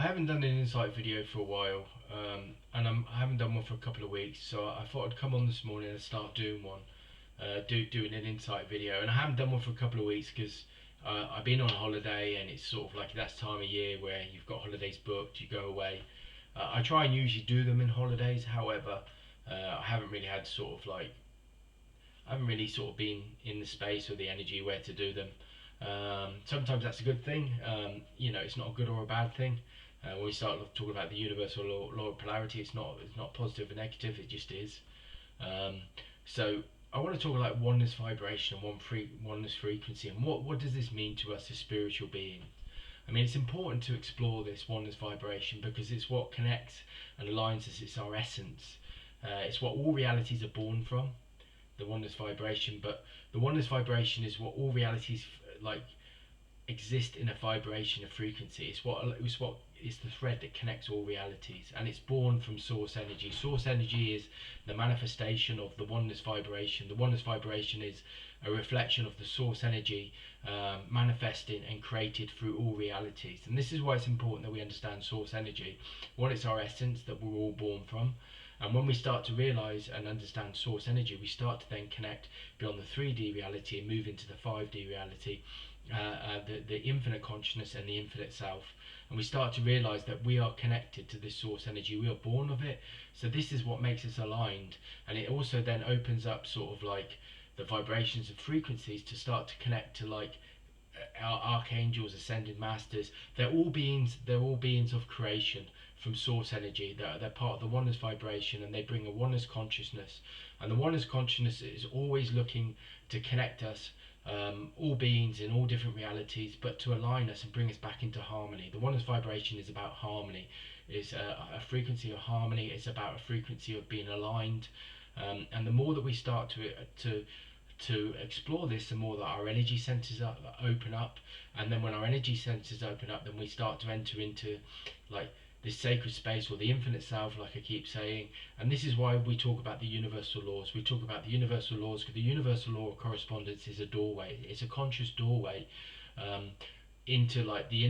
haven't done an insight video for a while, and I haven't done one for a couple of weeks, so I thought I'd come on this morning and start doing one, doing an insight video. And I haven't done one for a couple of weeks because I've been on holiday, and it's sort of like that time of year where you've got holidays booked, you go away. I try and usually do them in holidays, however, I haven't really had sort of like, I haven't really sort of been in the space or the energy where to do them. Sometimes that's a good thing. It's not a good or a bad thing. When we start talking about the universal law of polarity, it's not positive or negative. It just is. So I want to talk about oneness vibration and oneness frequency, and what does this mean to us as spiritual beings. I mean, it's important to explore this oneness vibration because it's what connects and aligns us. It's our essence. It's what all realities are born from, the oneness vibration. But the oneness vibration is what all realities like exist in, a vibration, a frequency. It's the thread that connects all realities, and it's born from source energy. Source energy is the manifestation of the oneness vibration. The oneness vibration is a reflection of the source energy manifesting and created through all realities. And this is why it's important that we understand source energy. One, it's our essence that we're all born from. And when we start to realize and understand source energy, we start to then connect beyond the 3D reality and move into the 5D reality, the infinite consciousness and the infinite self. And we start to realize that we are connected to this source energy. We are born of it. So this is what makes us aligned. And it also then opens up sort of like the vibrations and frequencies to start to connect to like our archangels, ascended masters. They're all beings of creation from source energy. They're part of the oneness vibration, and they bring a oneness consciousness. And the oneness consciousness is always looking to connect us, all beings in all different realities, but to align us and bring us back into harmony. The oneness vibration is about harmony. It's a frequency of harmony. It's about a frequency of being aligned. And the more that we start to explore this, the more that our energy centers open up. And then when our energy centers open up, then we start to enter into like this sacred space, or the infinite self, like I keep saying. And this is why we talk about the universal laws. We talk about the universal laws because the universal law of correspondence is a doorway. It's a conscious doorway into like the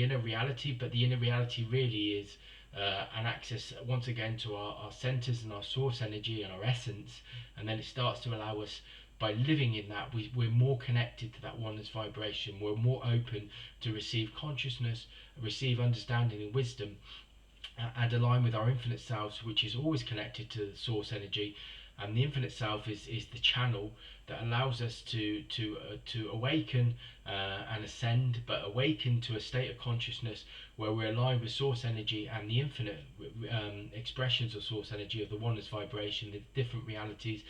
inner reality. But the inner reality really is an access once again to our centers and our source energy and our essence. And then it starts to allow us, by living in that, we're more connected to that oneness vibration. We're more open to receive consciousness, receive understanding and wisdom, and align with our infinite selves, which is always connected to the source energy. And the infinite self is the channel that allows us to awaken and ascend, but awaken to a state of consciousness where we're aligned with source energy and the infinite expressions of source energy, of the oneness vibration, the different realities.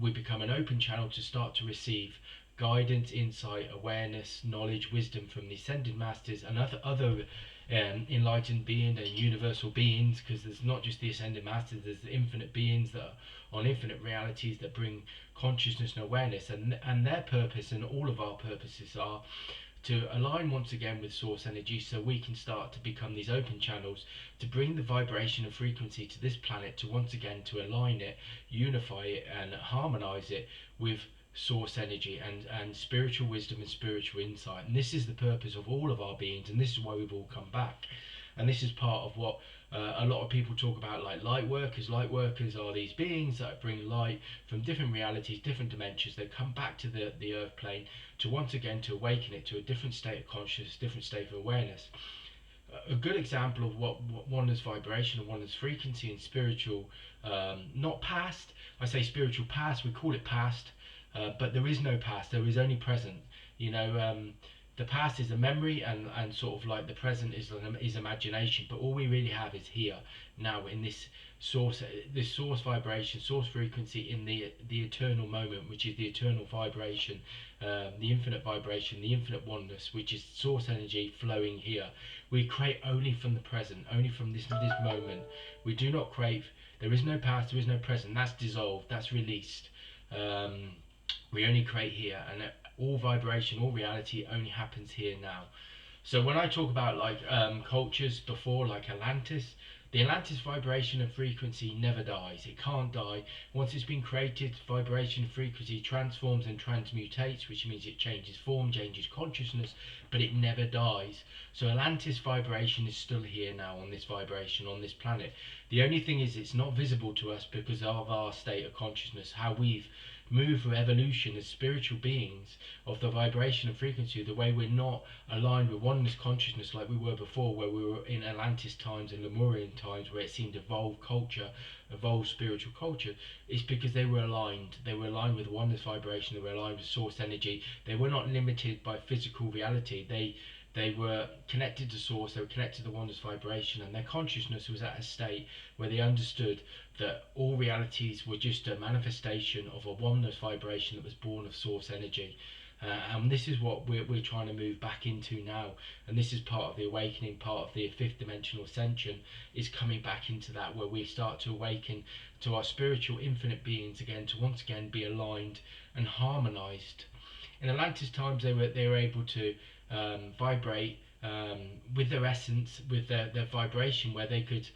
We become an open channel to start to receive guidance, insight, awareness, knowledge, wisdom from the ascended masters and other enlightened beings and universal beings, because there's not just the ascended masters, there's the infinite beings that are on infinite realities that bring consciousness and awareness, and their purpose, and all of our purposes, are to align once again with source energy, so we can start to become these open channels to bring the vibration and frequency to this planet, to once again to align it, unify it and harmonize it with source energy and spiritual wisdom and spiritual insight. And this is the purpose of all of our beings, and this is why we've all come back. And this is part of what a lot of people talk about, like light workers. Light workers are these beings that bring light from different realities, different dimensions. They come back to the earth plane to once again to awaken it to a different state of consciousness, different state of awareness. A good example of what oneness vibration and oneness frequency and spiritual, not past, I say spiritual past, we call it past, but there is no past, there is only present. The past is a memory, and sort of like the present is imagination, but all we really have is here, now, in this source vibration, source frequency, in the eternal moment, which is the eternal vibration, the infinite vibration, the infinite oneness, which is source energy flowing here. We create only from the present, only from this moment. We do not create. There is no past, there is no present. That's dissolved, that's released. We only create here, and all vibration, all reality only happens here now. So when I talk about like cultures before, like Atlantis, The Atlantis vibration and frequency never dies. It can't die. Once it's been created, vibration and frequency transforms and transmutates, which means it changes form, changes consciousness, but it never dies. So Atlantis vibration is still here now on this vibration, on this planet. The only thing is it's not visible to us because of our state of consciousness, how we've moved through evolution as spiritual beings of the vibration and frequency, the way we're not aligned with oneness consciousness like we were before, where we were in Atlantis times and Lemurian times, where it seemed evolved culture, evolved spiritual culture, is because they were aligned. They were aligned with oneness vibration, they were aligned with source energy. They were not limited by physical reality. They were connected to source, they were connected to oneness vibration, and their consciousness was at a state where they understood that all realities were just a manifestation of a oneness vibration that was born of source energy. And this is what we're trying to move back into now, and this is part of the awakening, part of the fifth dimensional ascension, is coming back into that, where we start to awaken to our spiritual infinite beings again, to once again be aligned and harmonized. In Atlantis times they were able to vibrate with their essence, with their vibration, where they could,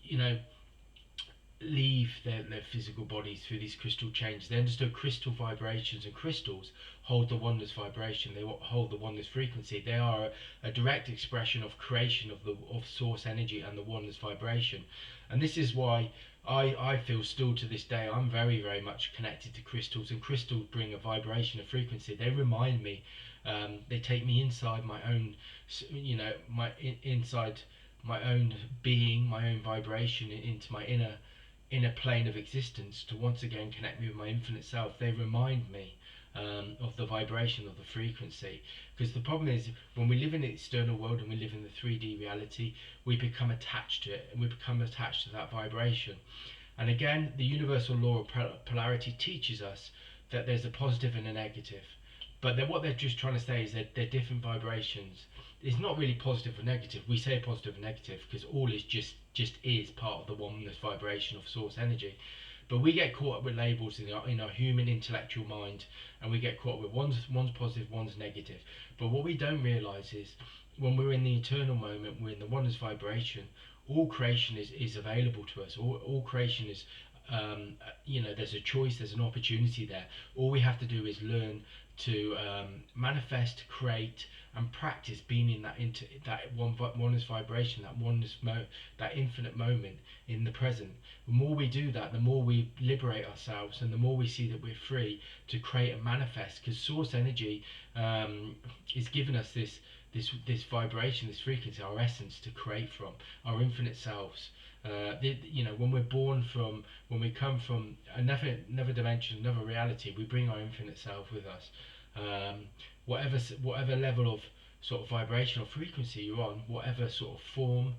you know, leave their physical bodies through these crystal changes. They understood crystal vibrations, and crystals hold the oneness vibration, they hold the oneness frequency. They are a direct expression of creation of source energy and the oneness vibration. And this is why I feel still to this day I'm very, very much connected to crystals, and crystals bring a vibration, a frequency. They remind me, they take me inside my own, you know, inside my own being, my own vibration, into my inner plane of existence, to once again connect me with my infinite self. They remind me of the vibration, of the frequency. Because the problem is, when we live in the external world and we live in the 3D reality, we become attached to it, and we become attached to that vibration. And again, the universal law of polarity teaches us that there's a positive and a negative. But what they're just trying to say is that they're different vibrations. It's not really positive or negative. We say positive and negative because all is just is part of the oneness vibration of source energy. But we get caught up with labels in our human intellectual mind, and we get caught up with one's positive, one's negative. But what we don't realise is, when we're in the eternal moment, we're in the oneness vibration, all creation is available to us. All creation is, you know, there's a choice, there's an opportunity there. All we have to do is learn to manifest, create, and practice being in that oneness vibration, that infinite moment in the present. The more we do that, the more we liberate ourselves, and the more we see that we're free to create and manifest. Because source energy is giving us this vibration, this frequency, our essence to create from, our infinite selves. You know, when we're born from, when we come from another dimension, another reality, we bring our infinite self with us. Whatever level of sort of vibration or frequency you're on, whatever sort of form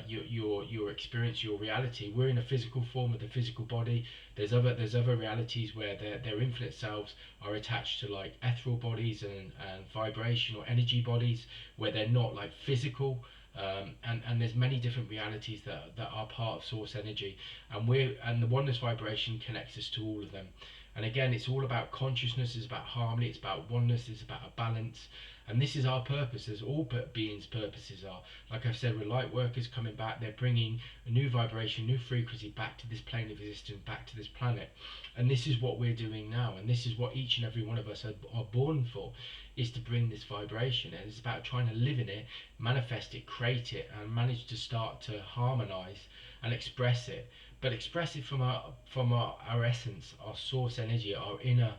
your experience, your reality. We're in a physical form with a physical body. There's other realities where their infinite selves are attached to like ethereal bodies and vibration or energy bodies, where they're not like physical. And there's many different realities that are part of source energy, and the oneness vibration connects us to all of them. And again, it's all about consciousness, it's about harmony, it's about oneness, it's about a balance. And this is our purpose, as all beings' purposes are. Like I've said, with light workers coming back, they're bringing a new vibration, new frequency back to this plane of existence, back to this planet. And this is what we're doing now, and this is what each and every one of us are born for, is to bring this vibration. And it's about trying to live in it, manifest it, create it, and manage to start to harmonize and express it. But express it from our essence, our source energy, our inner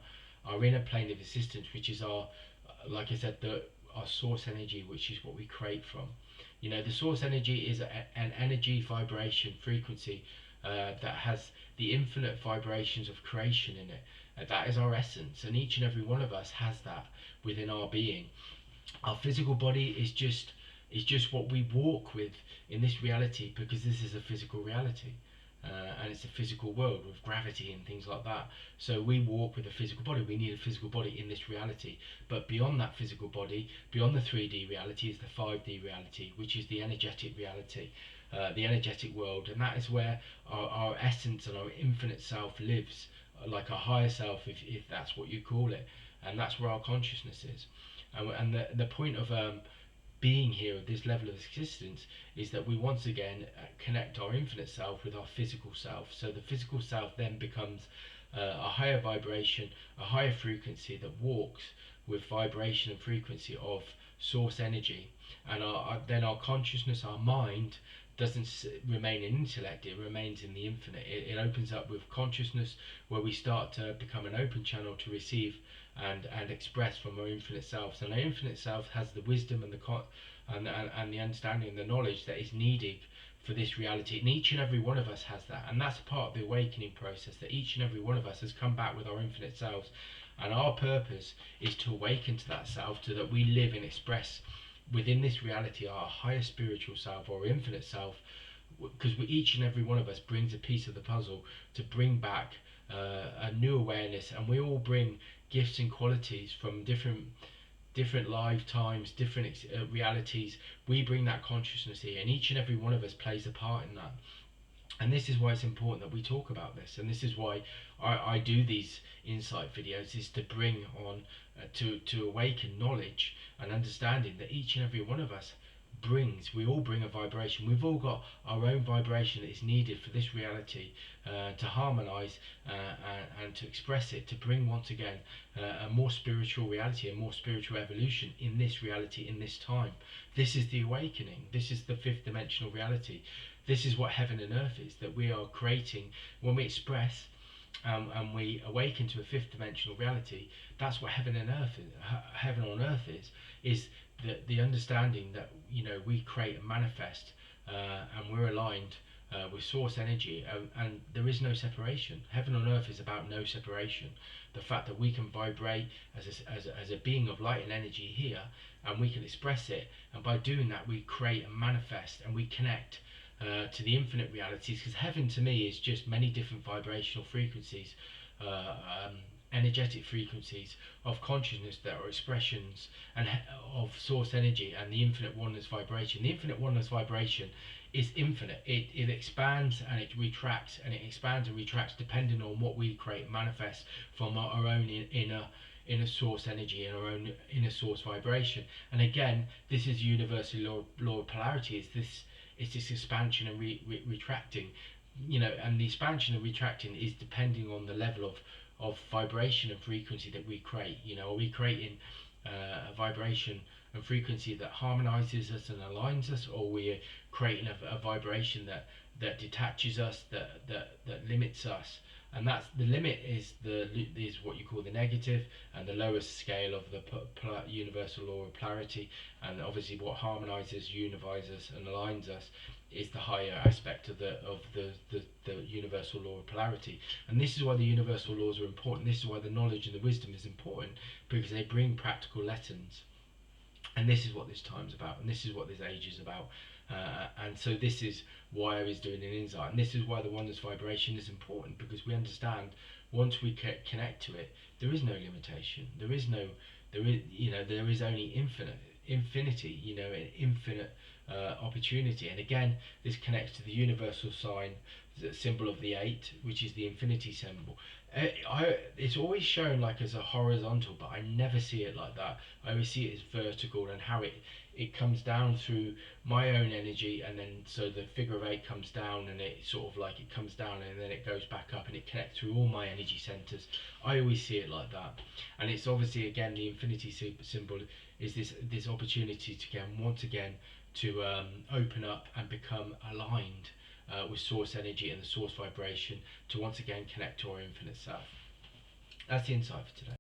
plane of existence, which is our, like I said, our source energy, which is what we create from. You know, the source energy is an energy, vibration, frequency that has the infinite vibrations of creation in it. That is our essence, and each and every one of us has that within our being. Our physical body is just what we walk with in this reality, because this is a physical reality. And it's a physical world with gravity and things like that. So we walk with a physical body. We need a physical body in this reality. But beyond that physical body, beyond the 3D reality, is the 5D reality, which is the energetic reality, the energetic world. And that is where our essence and our infinite self lives, like our higher self, if that's what you call it. And that's where our consciousness is. And the point of being here at this level of existence is that we once again connect our infinite self with our physical self. So the physical self then becomes a higher vibration, a higher frequency that walks with vibration and frequency of source energy. And then our consciousness, our mind, doesn't remain in intellect, it remains in the infinite. It opens up with consciousness, where we start to become an open channel to receive and express from our infinite selves. And our infinite self has the wisdom and and the understanding and the knowledge that is needed for this reality. And each and every one of us has that. And that's part of the awakening process, that each and every one of us has come back with our infinite selves. And our purpose is to awaken to that self, so that we live and express within this reality our higher spiritual self or infinite self, because each and every one of us brings a piece of the puzzle to bring back a new awareness. And we all bring gifts and qualities from different lifetimes, different realities. We bring that consciousness here, and each and every one of us plays a part in that. And this is why it's important that we talk about this, and this is why I do these insight videos, is to bring on to awaken knowledge and understanding that each and every one of us brings. We all bring a vibration. We've all got our own vibration that is needed for this reality to harmonize and to express it, to bring once again a more spiritual reality, a more spiritual evolution in this reality, in this time. This is the awakening. This is the fifth dimensional reality. This is what heaven and earth is, that we are creating when we express and we awaken to a fifth dimensional reality. That's what heaven and earth is. Heaven on earth is the understanding that, you know, we create and manifest, and we're aligned with source energy, and there is no separation. Heaven on earth is about no separation. The fact that we can vibrate as a being of light and energy here, and we can express it, and by doing that we create and manifest, and we connect to the infinite realities. Because heaven to me is just many different vibrational frequencies, energetic frequencies of consciousness that are expressions of source energy and the infinite oneness vibration. The infinite oneness vibration is infinite. It expands and it retracts, and it expands and retracts depending on what we create and manifest from our own inner source energy and our own inner source vibration. And again, this is universal law of polarity. It's this expansion and retracting, you know, and the expansion and retracting is depending on the level of vibration and frequency that we create. You know, are we creating a vibration and frequency that harmonizes us and aligns us, or we're creating a vibration that detaches us, that limits us? And that's the limit is what you call the negative, and the lowest scale of the universal law of polarity. And obviously what harmonizes, unifies us and aligns us is the higher aspect of the universal law of polarity. And this is why the universal laws are important. This is why the knowledge and the wisdom is important, because they bring practical lessons. And this is what this time's about, and this is what this age is about. And so this is why I was doing an insight, and this is why the oneness vibration is important, because we understand once we connect to it, there is no limitation. There is only infinity, you know, an infinite opportunity. And again, this connects to the universal sign, the symbol of the 8, which is the infinity symbol. It's always shown like as a horizontal, but I never see it like that. I always see it as vertical, and how it comes down through my own energy, and then so the figure of 8 comes down, and it sort of like it comes down and then it goes back up, and it connects through all my energy centers. I always see it like that. And it's obviously, again, the infinity symbol is this opportunity to once again to open up and become aligned with source energy and the source vibration, to once again connect to our infinite self. That's the insight for today.